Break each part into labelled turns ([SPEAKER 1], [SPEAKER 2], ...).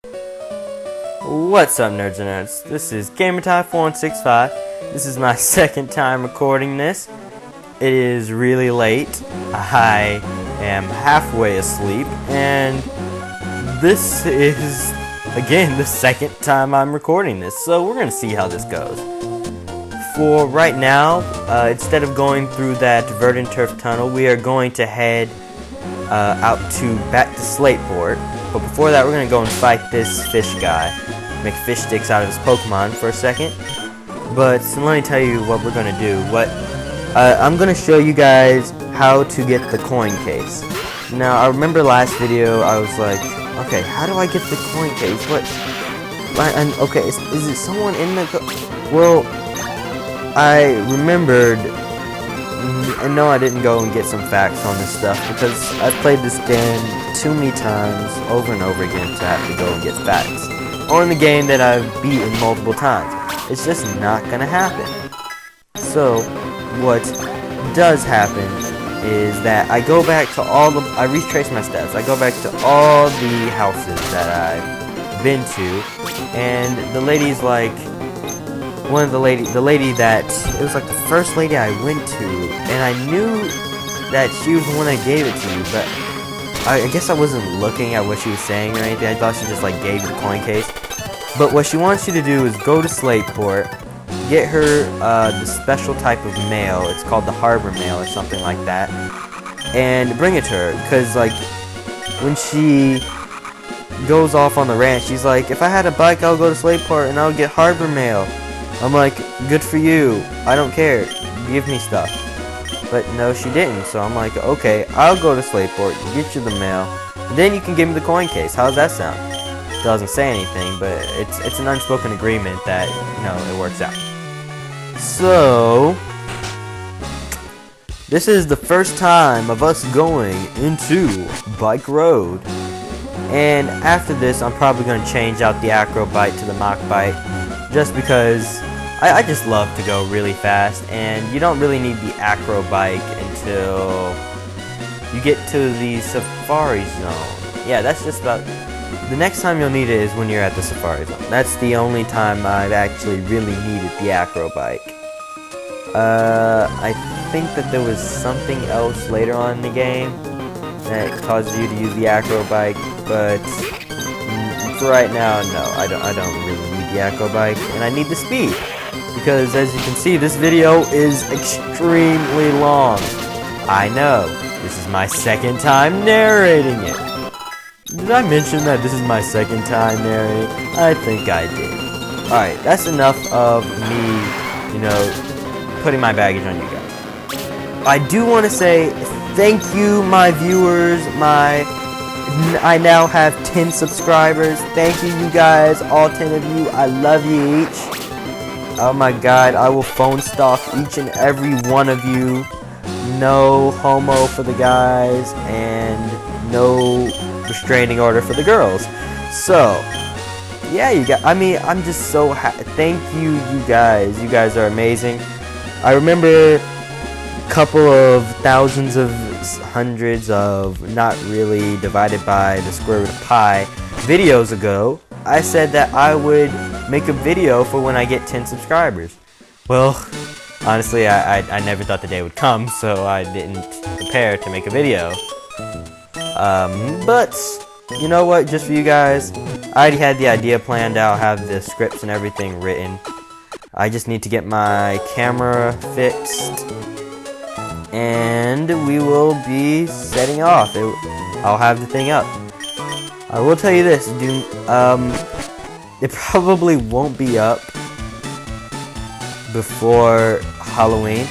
[SPEAKER 1] What's up, nerds and nerds? This is GamerTie4165. This is my second time recording this. It is really late. I am halfway asleep, and this is, again, the second time I'm recording this, so we're gonna see how this goes. For right now, instead of going through that verdant turf tunnel, we are going to head back to Slateport. But before that, we're gonna go and fight this fish guy. Make fish sticks out of his Pokemon for a second. But let me tell you what we're gonna do. I'm gonna show you guys how to get the coin case. Now, I remember last video I was like, okay, how do I get the coin case? Okay, is it someone in the? Well, I remembered. And no, I didn't go and get some facts on this stuff because I've played this game too many times over and over again to have to go and get facts on the game that I've beaten multiple times. It's just not gonna happen. So what does happen is that I go back to I retrace my steps. I go back to all the houses that I've been to, and the lady's like, the lady that, it was like the first lady I went to, and I knew that she was the one that gave it to me, but I guess I wasn't looking at what she was saying or anything. I thought she just like gave you the coin case. But what she wants you to do is go to Slateport, get her the special type of mail. It's called the Harbor Mail or something like that, and bring it to her. Cause like when she goes off on the rant, she's like, if I had a bike, I'll go to Slateport and I'll get Harbor Mail. I'm like, good for you. I don't care. Give me stuff. But no, she didn't. So I'm like, okay, I'll go to Slateport, get you the mail, and then you can give me the coin case. How does that sound? Doesn't say anything, but it's an unspoken agreement that, you know, it works out. So this is the first time of us going into Bike Road. And after this, I'm probably going to change out the Acro Bike to the Mach Bike, just because I just love to go really fast, and you don't really need the Acro Bike until you get to the Safari Zone. Yeah, that's just about, the next time you'll need it is when you're at the Safari Zone. That's the only time I've actually really needed the Acro Bike. I think that there was something else later on in the game that causes you to use the Acro Bike, but for right now, no, I don't really need the Acro Bike, and I need the speed. Because as you can see, this video is extremely long. I know, this is my second time narrating it. Did I mention that this is my second time narrating? I think I did. Alright, that's enough of me, you know, putting my baggage on you guys. I do want to say thank you, my viewers, I now have 10 subscribers. Thank you, you guys, all 10 of you. I love you each. Oh my god, I will phone stalk each and every one of you. No homo for the guys, and no restraining order for the girls. So, yeah, you guys, I mean, I'm just so thank you, you guys. You guys are amazing. I remember a couple of thousands of hundreds of not really divided by the square root of pi videos ago, I said that I would make a video for when I get 10 subscribers. Well, honestly, I never thought the day would come, so I didn't prepare to make a video. But, you know what, just for you guys, I already had the idea planned out, have the scripts and everything written. I just need to get my camera fixed, and we will be setting off. I'll have the thing up. I will tell you this, it probably won't be up before Halloween.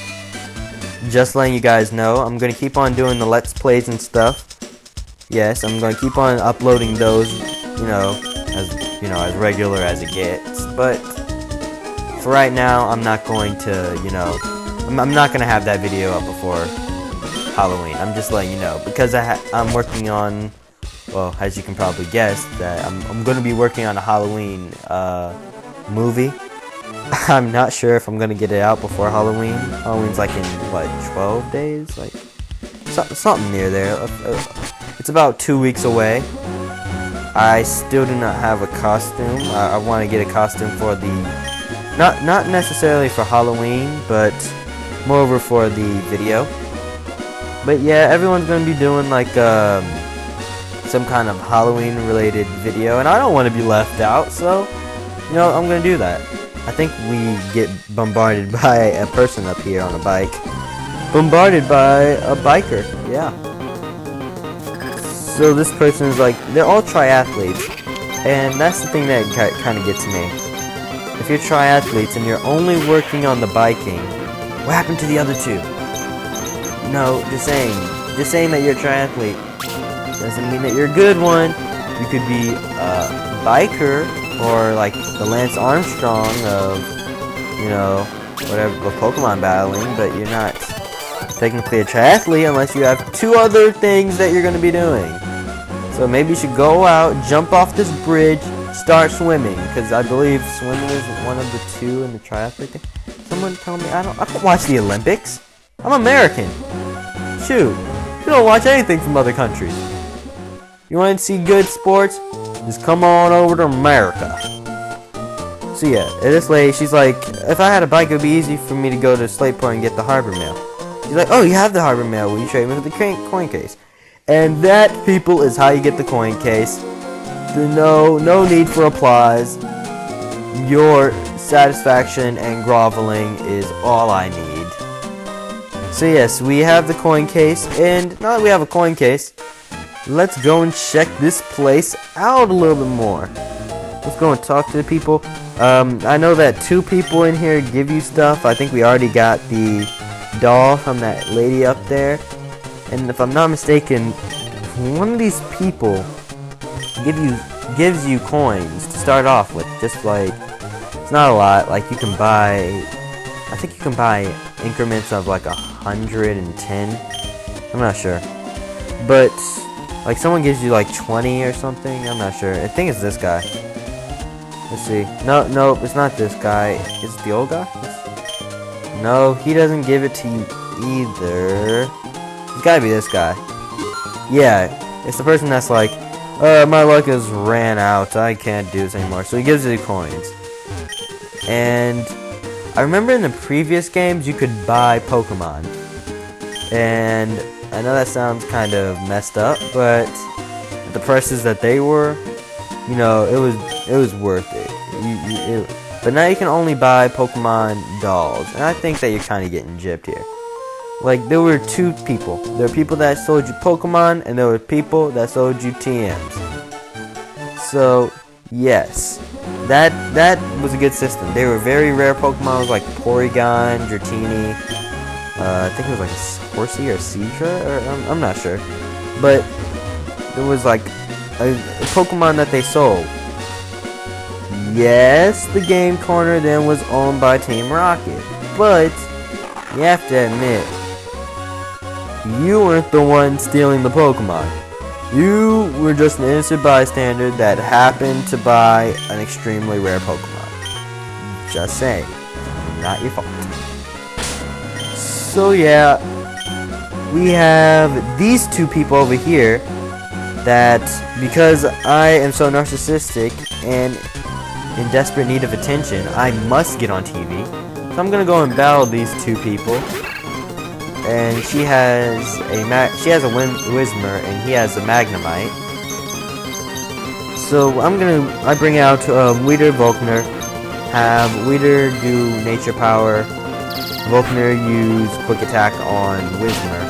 [SPEAKER 1] Just letting you guys know, I'm gonna keep on doing the Let's Plays and stuff. Yes, I'm gonna keep on uploading those, as regular as it gets. But for right now, I'm not going to, I'm not gonna have that video up before Halloween. I'm just letting you know because I'm working on. Well, as you can probably guess, that I'm going to be working on a Halloween movie. I'm not sure if I'm going to get it out before Halloween. Halloween's like in, what, 12 days? Like, something near there. It's about 2 weeks away. I still do not have a costume. I want to get a costume for the, not necessarily for Halloween, but moreover for the video. But yeah, everyone's going to be doing like some kind of Halloween related video, and I don't want to be left out, so you know, I'm going to do that. I think we get bombarded by a person up here on a bike. Bombarded by a biker, yeah. So this person is like, they're all triathletes, and that's the thing that kind of gets me. If you're triathletes and you're only working on the biking, what happened to the other two? No, just saying that you're a triathlete doesn't mean that you're a good one. You could be a biker, or like the Lance Armstrong of, you know, whatever, of Pokemon battling, but you're not technically a triathlete unless you have two other things that you're going to be doing. So maybe you should go out, jump off this bridge, start swimming, because I believe swimming is one of the two in the triathlete thing. Someone tell me, I don't watch the Olympics. I'm American. Shoot, you don't watch anything from other countries. You want to see good sports? Just come on over to America. So yeah, this lady, she's like, if I had a bike, it would be easy for me to go to Slateport and get the Harbor Mail. She's like, oh, you have the Harbor Mail. Will you trade me for the coin case? And that, people, is how you get the coin case. No need for applause. Your satisfaction and groveling is all I need. So yes, we have the coin case, and now that we have a coin case, let's go and check this place out a little bit more. Let's go and talk to the people. I know that 2 people in here give you stuff. I think we already got the doll from that lady up there. And if I'm not mistaken, one of these people gives you coins to start off with. Just like, it's not a lot. Like you can buy, I think you can buy increments of like 110. I'm not sure. But like someone gives you like 20 or something. I'm not sure. I think it's this guy. Let's see. No, it's not this guy. Is it the old guy? No, he doesn't give it to you either. It's gotta be this guy. Yeah, it's the person that's like, my luck has ran out. I can't do this anymore. So he gives you the coins. And I remember in the previous games you could buy Pokemon. And I know that sounds kind of messed up, but the prices that they were, you know, it was worth it. But now you can only buy Pokemon dolls, and I think that you're kind of getting gypped here. Like, there were 2 people. There were people that sold you Pokemon, and there were people that sold you TMs. So, yes, that was a good system. They were very rare Pokemon. It was like Porygon, Dratini, I think it was like a Horsey or Seadra, or I'm not sure. But there was like a Pokemon that they sold. Yes, the Game Corner then was owned by Team Rocket, but you have to admit, you weren't the one stealing the Pokemon. You were just an innocent bystander that happened to buy an extremely rare Pokemon. Just saying, not your fault. So yeah, we have these 2 people over here that, because I am so narcissistic and in desperate need of attention, I must get on TV. So I'm gonna go and battle these 2 people. And she has a Whismur and he has a Magnemite. So I bring out Weeder, Volkner, have Weeder do Nature Power, Volkner use Quick Attack on Whismur.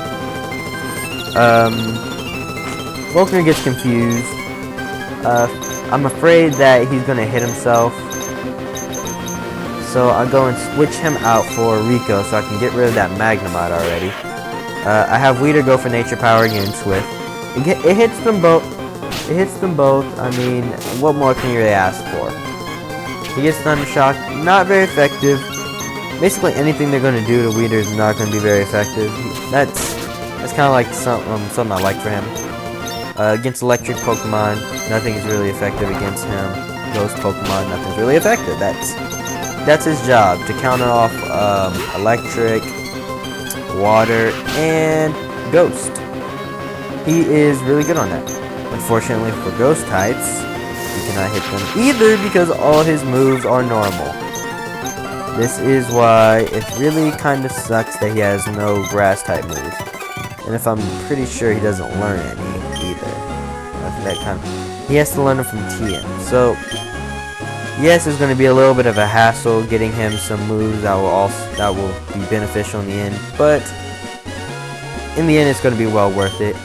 [SPEAKER 1] Volkner gets confused. I'm afraid that he's gonna hit himself. So I'll go and switch him out for Rico so I can get rid of that Magnemite already. I have Weeder go for Nature Power again, Swift. It hits them both. It hits them both. I mean, what more can you really ask for? He gets Thunder Shock. Not very effective. Basically anything they're going to do to Weeder is not going to be very effective. That's kind of like something I like for him. Against electric Pokemon, nothing is really effective against him. Ghost Pokemon, nothing's really effective. That's his job, to counter off electric, water, and ghost. He is really good on that. Unfortunately for ghost types, you cannot hit them either because all his moves are normal. This is why it really kind of sucks that he has no grass type moves. And if I'm pretty sure he doesn't learn any either. He has to learn them from TM. So yes, it's going to be a little bit of a hassle getting him some moves that will be beneficial in the end, but in the end it's going to be well worth it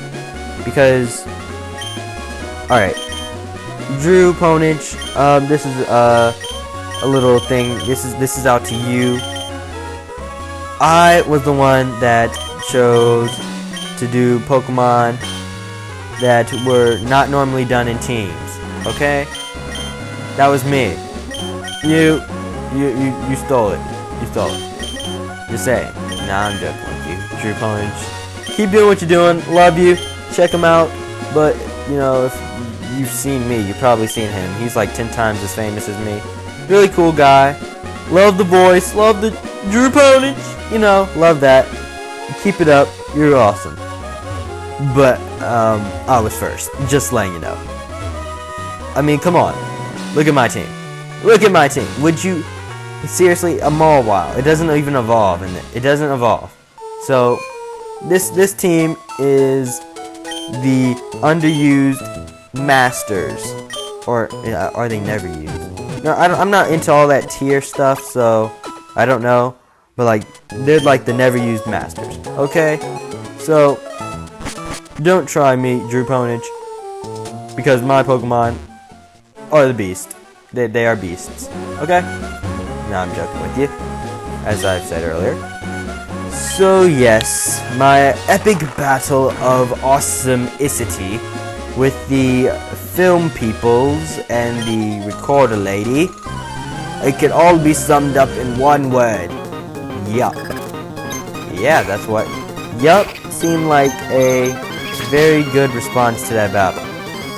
[SPEAKER 1] because alright, Drew Ponage, this is a little thing. This is out to you. I was the one that chose to do Pokemon that were not normally done in teams. Okay, that was me. You stole it. You stole it. Just saying. Nah, I'm joking with you, Drew Ponage. Keep doing what you're doing. Love you. Check him out. But you know, if you've seen me, you've probably seen him. He's like 10 times as famous as me. Really cool guy. Love the voice. Love the Drew Ponage. You know, love that. Keep it up. You're awesome. But I was first. Just letting you know. I mean, come on. Look at my team. Look at my team. Would you seriously? A Mawile. It doesn't even evolve, and it doesn't evolve. So this team is the underused masters, or are they never used? No, I'm not into all that tier stuff, so I don't know. But like, they're like the never used masters. Okay, so don't try me, Drew Ponage, because my Pokemon are the beast. They are beasts. Okay? No, I'm joking with you, as I've said earlier. So yes, my epic battle of awesome-icity with the film peoples and the recorder lady. It can all be summed up in one word. Yup. Yeah, that's what yup seemed like a very good response to that battle.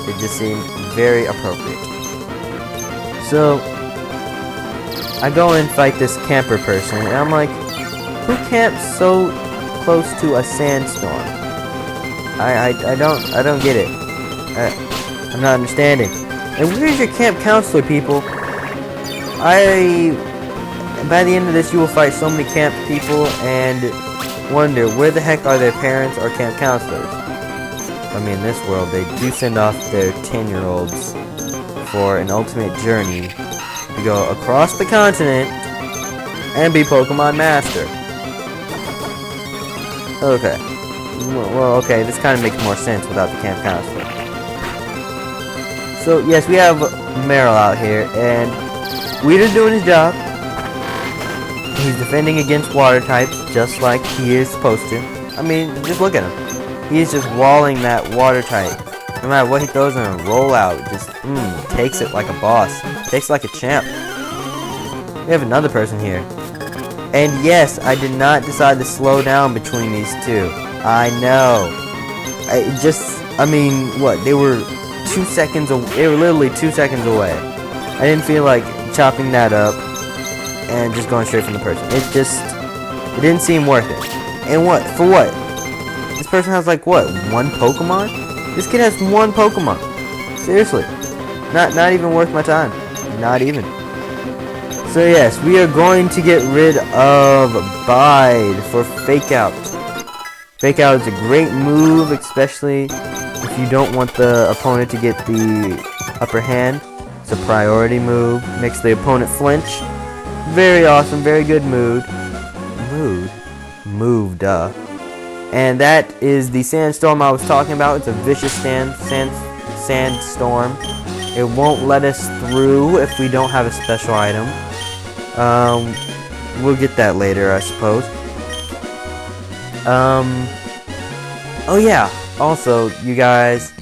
[SPEAKER 1] It just seemed very appropriate. So I go and fight this camper person, and I'm like, who camps so close to a sandstorm? I don't get it. I'm not understanding. And where's your camp counselor, people? By the end of this, you will fight so many camp people and wonder where the heck are their parents or camp counselors. I mean, in this world, they do send off their 10-year-olds for an ultimate journey to go across the continent and be Pokemon Master. Okay. Well, okay, this kind of makes more sense without the camp counselor. So, yes, we have Meryl out here, and Weeder's doing his job. He's defending against water types, just like he is supposed to. I mean, just look at him. He's just walling that water type. No matter what he throws in a rollout, just takes it like a boss. Takes it like a champ. We have another person here. And yes, I did not decide to slow down between these two. I know. I mean, what? They were 2 seconds away. They were literally 2 seconds away. I didn't feel like chopping that up and just going straight from the person. It didn't seem worth it. And what? For what? This person has like what? 1 Pokemon? This kid has 1 Pokemon. Seriously. Not even worth my time. Not even. So yes, we are going to get rid of Bide for Fake Out. Fake Out is a great move, especially if you don't want the opponent to get the upper hand. It's a priority move. Makes the opponent flinch. Very awesome, very good mood. Move, duh. And that is the sandstorm I was talking about. It's a vicious sandstorm. It won't let us through if we don't have a special item. We'll get that later, I suppose. Oh yeah. Also, you guys,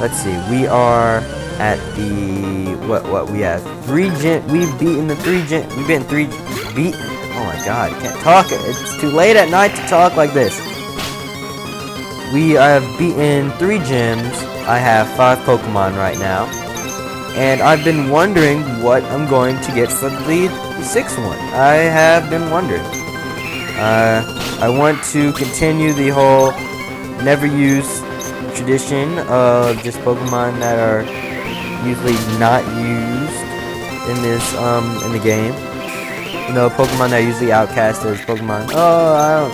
[SPEAKER 1] let's see. We are at the what we have 3 gym. We've beaten the 3 gym. We've been 3 beat. Oh my god, I can't talk. It's too late at night to talk like this. We have beaten 3 gyms. I have 5 Pokemon right now. And I've been wondering what I'm going to get for the 6th one. I have been wondering. I want to continue the whole never use tradition of just Pokemon that are usually not used in this in the game. You know, Pokemon that are usually outcast as Pokemon. Oh,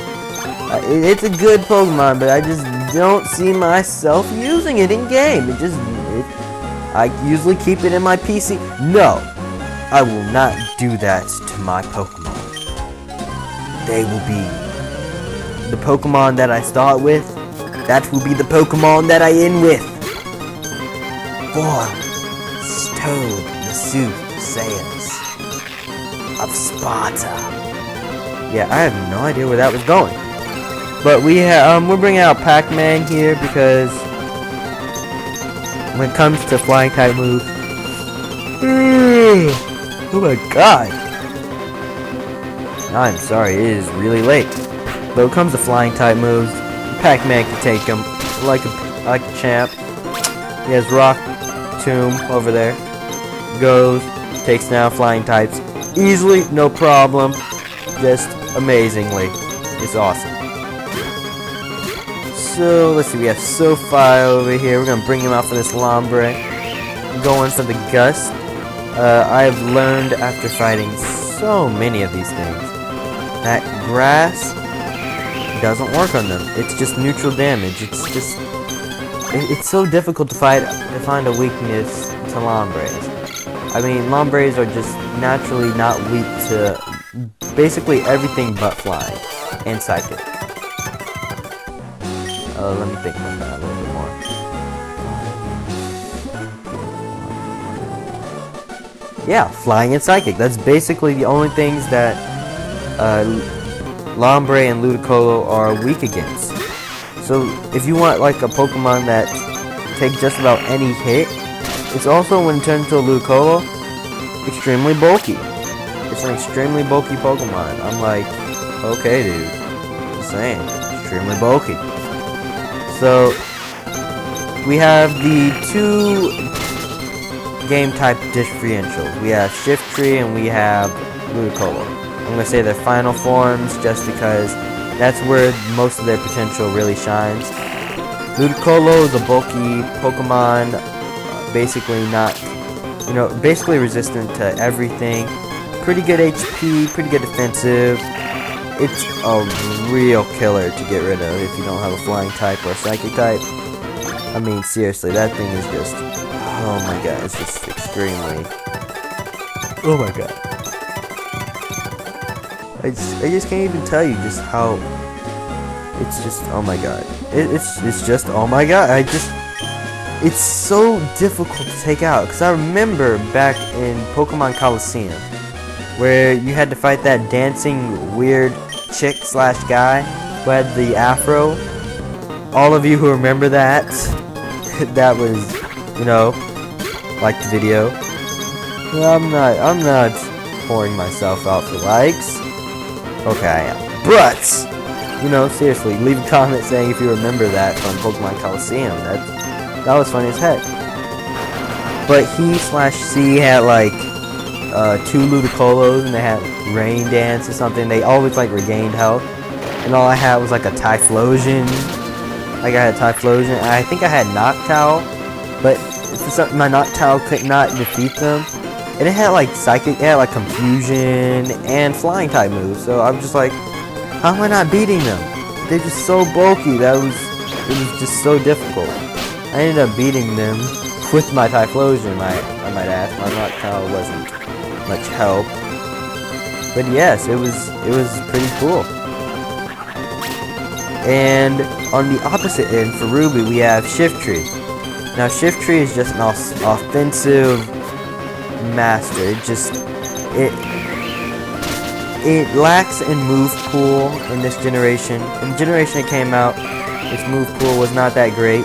[SPEAKER 1] it's a good Pokemon, but I just don't see myself using it in game. I usually keep it in my PC. No, I will not do that to my Pokemon. They will be the Pokemon that I start with. That will be the Pokemon that I end with. For Toad the Soothsayers of Sparta. Yeah, I have no idea where that was going. But we're bringing out Pac-Man here because when it comes to flying type moves, oh my god! I'm sorry, it is really late. But when it comes to flying type moves, Pac-Man can take them like a champ. He has Rock Tomb over there. Goes, takes down flying types easily, no problem. Just amazingly, it's awesome. So let's see, we have SoFi over here. We're gonna bring him out for this Lombre. Going for the Gust. I've learned after fighting so many of these things that grass doesn't work on them. It's just neutral damage. It's so difficult to find a weakness to Lombres. I mean, Lombres are just naturally not weak to basically everything but flying and psychic. Let me think about that a little bit more. Yeah, flying and psychic. That's basically the only things that Lombre and Ludicolo are weak against. So if you want like a Pokemon that takes just about any hit, it's also, when it turns into a Ludicolo, extremely bulky. It's an extremely bulky Pokemon. I'm like, okay dude, just saying, extremely bulky. So we have the two game type differentials. We have Shiftry and we have Ludicolo. I'm going to say their final forms just because that's where most of their potential really shines. Ludicolo is a bulky Pokemon, basically basically resistant to everything. Pretty good HP, pretty good defensive. It's a real killer to get rid of if you don't have a flying type or a psychic type. I mean, seriously, that thing is just, oh my god, it's just extremely, oh my god. I just can't even tell you just how, it's just, oh my god. It's just, oh my god, it's so difficult to take out, because I remember back in Pokemon Coliseum, where you had to fight that dancing weird chick / guy who had the afro. All of you who remember that, that was, like the video. I'm not pouring myself out for likes. Okay, I am. But, seriously, leave a comment saying if you remember that from Pokemon Coliseum. That was funny as heck. But he / C had like 2 Ludicolos, and they had Rain Dance or something. They always like regained health. And all I had was like a Typhlosion. Like I had Typhlosion, and I think I had Noctowl, but for something my Noctowl could not defeat them. And it had like Psychic, it had like Confusion and Flying type moves. So I'm just like, how am I not beating them? They're just so bulky. It was just so difficult. I ended up beating them with my Typhlosion. I might add. My Noctowl wasn't much help, but yes, it was pretty cool. And on the opposite end, for Ruby, we have Shiftry. Now, Shiftry is just an offensive master. It lacks in move pool in this generation. In the generation it came out, its move pool was not that great.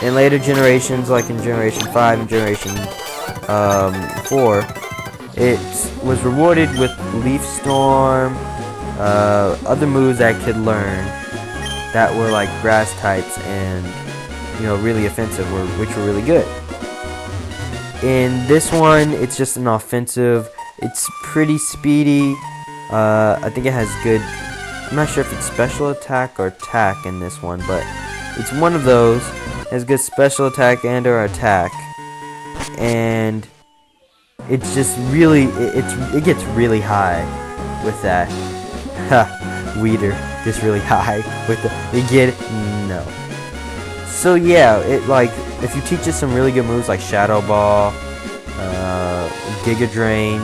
[SPEAKER 1] In later generations, like in Generation 5 and Generation 4, it was rewarded with Leaf Storm, other moves that it could learn that were like grass types and really offensive, which were really good. In this one, it's just an offensive. It's pretty speedy. I think it has good, I'm not sure if it's special attack or attack in this one, but It's one of those. Has good special attack and or attack, and it's just really it gets really high with that. Ha, Weeder gets really high with the no. So yeah, it like if you teach it some really good moves like Shadow Ball, Giga Drain,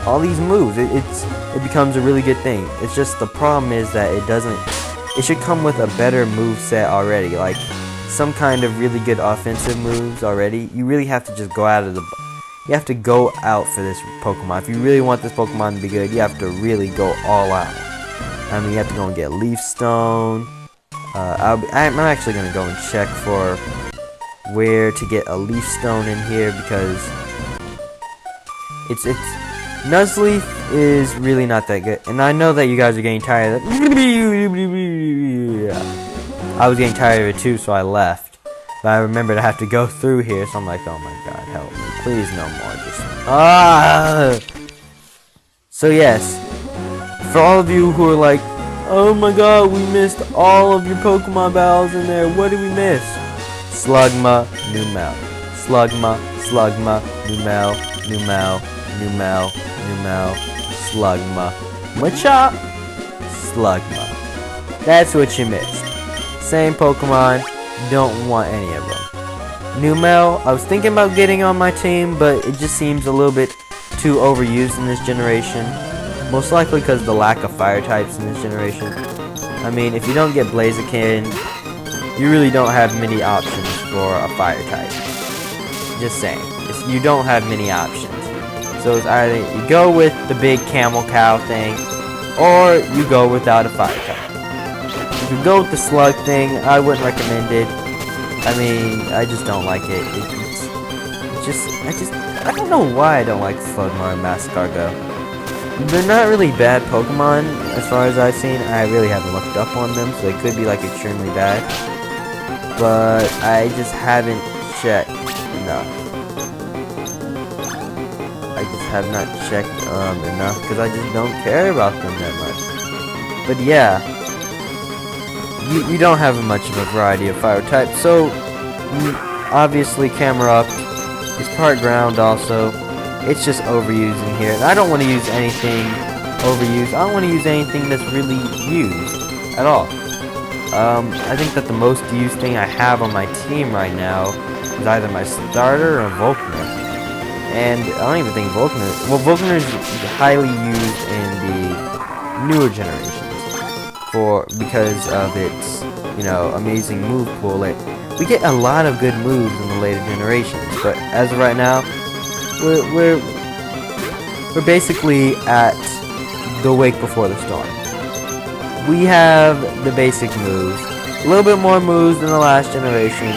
[SPEAKER 1] all these moves, it becomes a really good thing. It's just the problem is that it should come with a better move set already, like some kind of really good offensive moves already. You really have to just go out you have to go out for this Pokemon. If you really want this Pokemon to be good, you have to really go all out. I mean, you have to go and get Leaf Stone. I'm actually going to go and check for where to get a Leaf Stone in here, because it's Nuzleaf is really not that good. And I know that you guys are getting tired of that. I was getting tired of it too, so I left. But I remembered I have to go through here, so I'm like, oh my god, help me. Please no more. So yes, for all of you who are like, oh my god, we missed all of your Pokemon battles in there. What did we miss? Slugma, Numel. Slugma, Numel, Numel, Slugma. Machop, Slugma. That's what you missed. Same Pokemon, don't want any of them. Numel, I was thinking about getting on my team, but it just seems a little bit too overused in this generation. Most likely because of the lack of fire types in this generation. I mean, if you don't get Blaziken, you really don't have many options for a fire type. Just saying. You don't have many options. So it's either you go with the big camel cow thing, or you go without a fire type. If you go with the slug thing, I wouldn't recommend it. I mean, I just don't like it. I don't know why I don't like Slugma and Mascargo. They're not really bad Pokemon, as far as I've seen. I really haven't looked up on them, so they could be like extremely bad. But I just haven't checked enough. I just have not checked enough, because I just don't care about them that much. But yeah. You don't have much of a variety of fire types, so obviously Camerupt is part ground also. It's just overused in here, and I don't want to use anything overused. I don't want to use anything that's really used at all. I think that the most used thing I have on my team right now is either my starter or Volkner. And I don't even think Volkner... Well, Volkner is highly used in the newer generations because of its, amazing move pool. We get a lot of good moves in the later generations, but as of right now, we're basically at the wake before the storm. We have the basic moves, a little bit more moves than the last generation.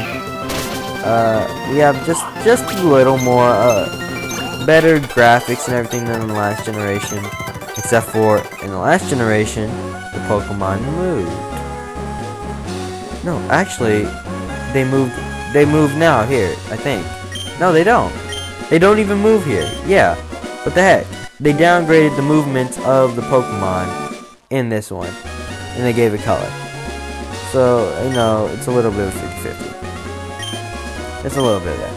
[SPEAKER 1] We have just a little more better graphics and everything than the last generation, except for in the last generation the Pokemon moved. No, actually, they move now here, I think. No, they don't. They don't even move here. Yeah. What the heck? They downgraded the movements of the Pokemon in this one, and they gave it color. So, it's a little bit of 50-50. It's a little bit of that.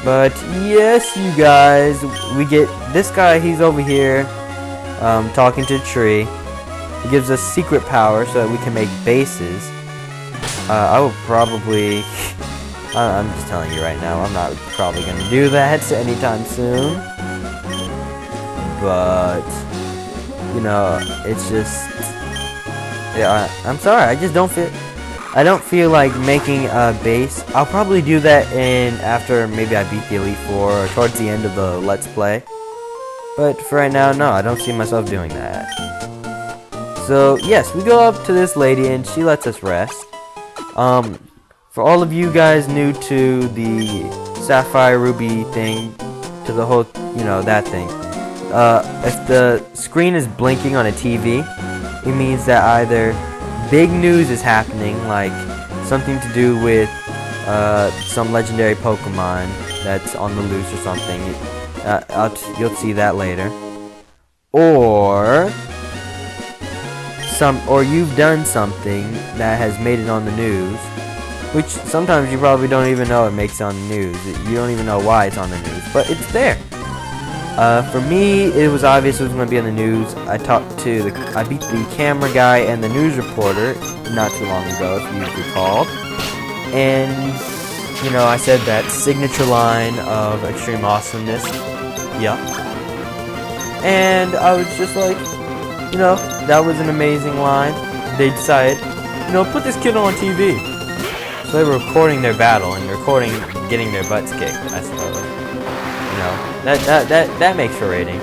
[SPEAKER 1] But, yes, you guys, we get this guy, he's over here, talking to a tree. He gives us secret power so that we can make bases. I will probably... I'm just telling you right now, I'm not probably going to do that anytime soon. But, it's just... Yeah, I'm sorry, I just don't feel... I don't feel like making a base. I'll probably do that after maybe I beat the Elite Four or towards the end of the Let's Play. But for right now, no, I don't see myself doing that. So, yes, we go up to this lady and she lets us rest. For all of you guys new to the Sapphire Ruby thing, to the whole, that thing. If the screen is blinking on a TV, it means that either big news is happening, like something to do with some legendary Pokemon that's on the loose or something. You'll see that later. Or you've done something that has made it on the news, which sometimes you probably don't even know it makes it on the news. You don't even know why it's on the news, but it's there. For me, it was obvious it was going to be on the news. I beat the camera guy and the news reporter not too long ago, if you recall. And, you know, I said that signature line of extreme awesomeness. Yeah. And I was just like, you know, that was an amazing line. They decided, you know, put this kid on TV. So they were recording their battle and recording getting their butts kicked, I suppose. You know, that makes for ratings.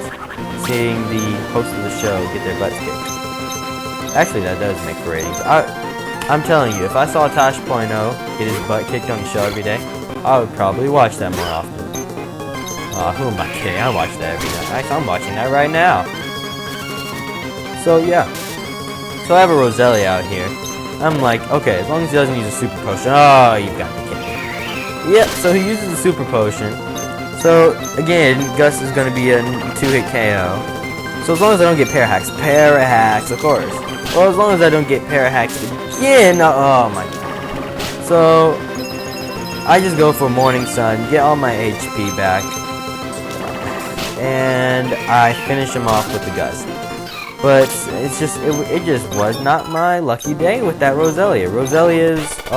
[SPEAKER 1] Seeing the host of the show get their butts kicked. Actually, that does make for ratings. I'm telling you, if I saw Tosh Point oh get his butt kicked on the show every day, I would probably watch that more often. Who am I kidding? I watch that every day. Actually, I'm watching that right now. So yeah. So I have a Roselia out here. I'm like, okay, as long as he doesn't use a super potion. Oh, you've got me kidding. Yep, so he uses a super potion. So, again, Gus is going to be a 2-hit KO. So as long as I don't get Parahacks, of course. Well, as long as I don't get Parahacks again, oh my god. So, I just go for Morning Sun, get all my HP back, and I finish him off with the Gust. But it's just, it just was not my lucky day with that Roselia. Roselias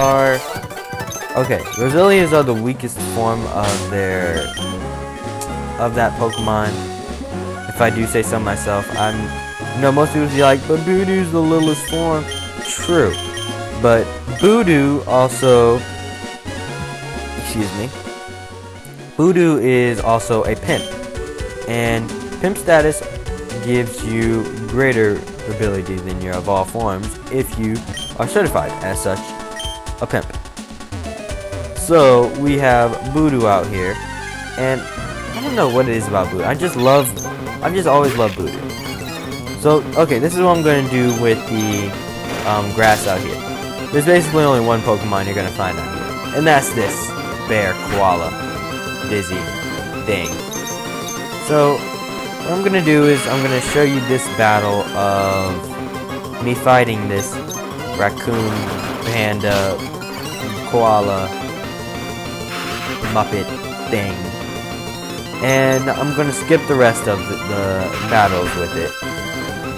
[SPEAKER 1] are the weakest form of that Pokemon. If I do say so myself, most people be like, but Voodoo's the littlest form. True. But Voodoo also, Voodoo is also a pimp. And pimp status gives you greater ability than your evolved forms if you are certified as such a pimp. So we have Voodoo out here, and I don't know what it is about Voodoo. I've just always loved Voodoo. So okay, this is what I'm going to do with the grass out here. There's basically only one Pokemon you're going to find out here, and that's this bear, koala, dizzy thing. So what I'm going to do is I'm going to show you this battle of me fighting this raccoon, panda, koala, Muppet thing. And I'm going to skip the rest of the battles with it.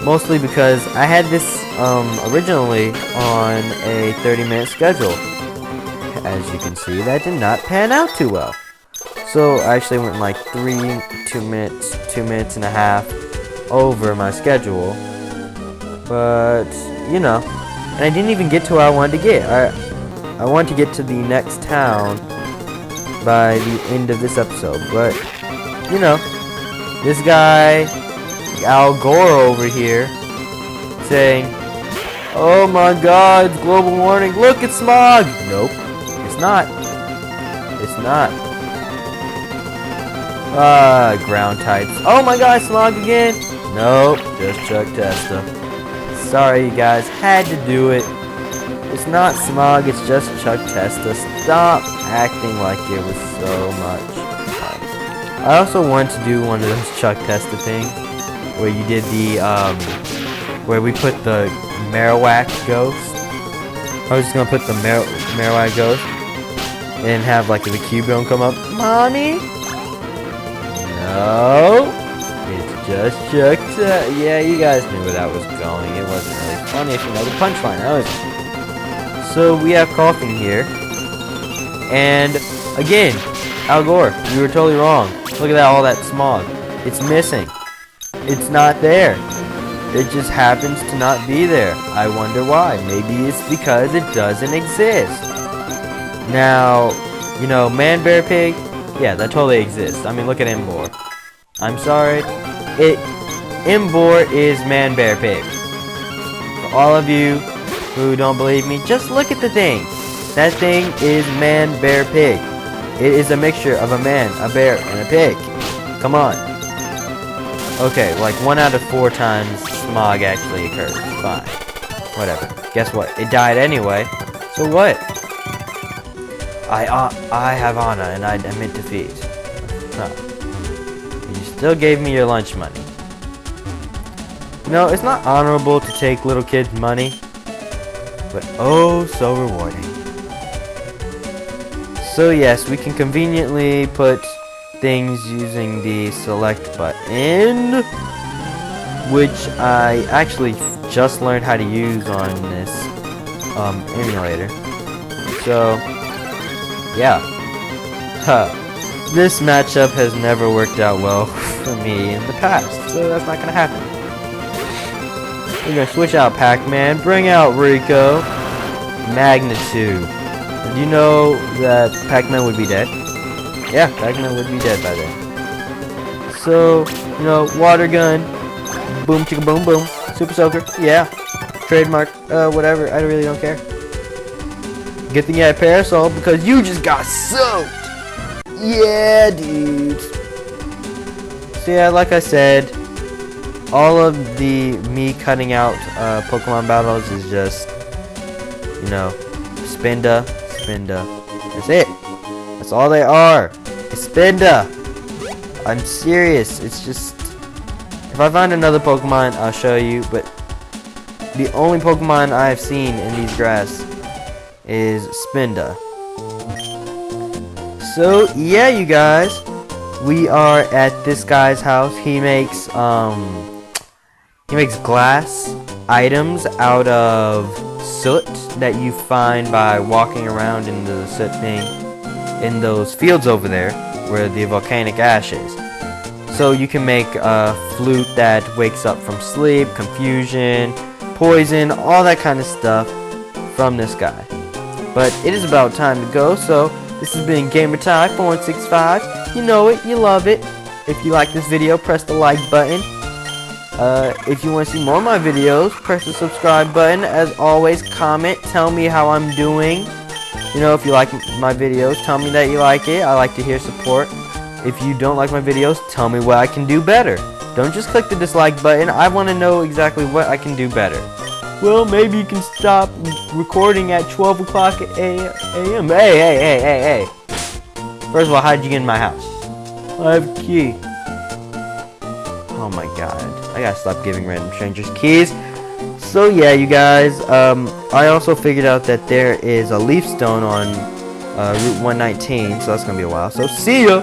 [SPEAKER 1] Mostly because I had this originally on a 30-minute schedule. As you can see, that did not pan out too well. So I actually went like 2 minutes and a half over my schedule. But, you know, and I didn't even get to where I wanted to get. I wanted to get to the next town by the end of this episode. But, you know, this guy, Al Gore over here, saying, oh my god, it's global warming, look, it's smog! Nope, it's not. It's not. Ground types. Oh my god, smog again? Nope, just Chuck Testa. Sorry, you guys, had to do it. It's not smog, it's just Chuck Testa. Stop acting like it was so much fun. I also want to do one of those Chuck Testa things, where you did the, where we put the Marowak ghost. I was just gonna put the Marowak ghost, and have, like, the Cubone come up. Mommy? No, it's just Chuck Testa. Yeah, you guys knew where that was going. It wasn't really funny if you know the punchline. So we have coughing here, and again, Al Gore, you were totally wrong. Look at that, all that smog. It's missing. It's not there. It just happens to not be there. I wonder why. Maybe it's because it doesn't exist. Now, you know, man, bear, pig. Yeah, that totally exists. I mean, look at Imbor. I'm sorry. Imbor is man, bear, pig. For all of you who don't believe me, just look at the thing. That thing is man, bear, pig. It is a mixture of a man, a bear, and a pig. Come on. Okay, like 1 out of 4 times smog actually occurs. Fine. Whatever. Guess what? It died anyway. So what? I have Anna, and I meant to feed. Huh. You still gave me your lunch money. No, it's not honorable to take little kids' money, but oh so rewarding. So yes, we can conveniently put things using the select button, which I actually just learned how to use on this emulator. So yeah, this matchup has never worked out well for me in the past, so that's not gonna happen. We're gonna switch out Pac-Man, bring out Rico, Magnitude. Did you know that Pac-Man would be dead? Yeah, Pac-Man would be dead by then. So, you know, water gun, boom chicka boom boom, super soaker, yeah, trademark, whatever, I really don't care. Good thing you had parasol because you just got soaked. Yeah, dudes. So yeah, like I said, all of the me cutting out Pokemon battles is just, you know, Spinda. That's it. That's all they are. It's Spinda. I'm serious. It's just, if I find another Pokemon, I'll show you. But the only Pokemon I've seen in these grass is Spinda. So yeah, you guys, we are at this guy's house. He makes glass items out of soot that you find by walking around in the soot thing in those fields over there where the volcanic ash is. So you can make a flute that wakes up from sleep, confusion, poison, all that kind of stuff from this guy. But it is about time to go, so this has been GamerTie465. You know it, you love it. If you like this video, press the like button. If you want to see more of my videos, press the subscribe button. As always, comment, tell me how I'm doing. You know, if you like my videos, tell me that you like it. I like to hear support. If you don't like my videos, tell me what I can do better. Don't just click the dislike button. I want to know exactly what I can do better. Well, maybe you can stop recording at 12 o'clock a.m. Hey. First of all, how did you get in my house? I have a key. Oh my god. I gotta stop giving random strangers keys. So yeah, you guys, I also figured out that there is a leaf stone on Route 119, so that's gonna be a while. So see ya!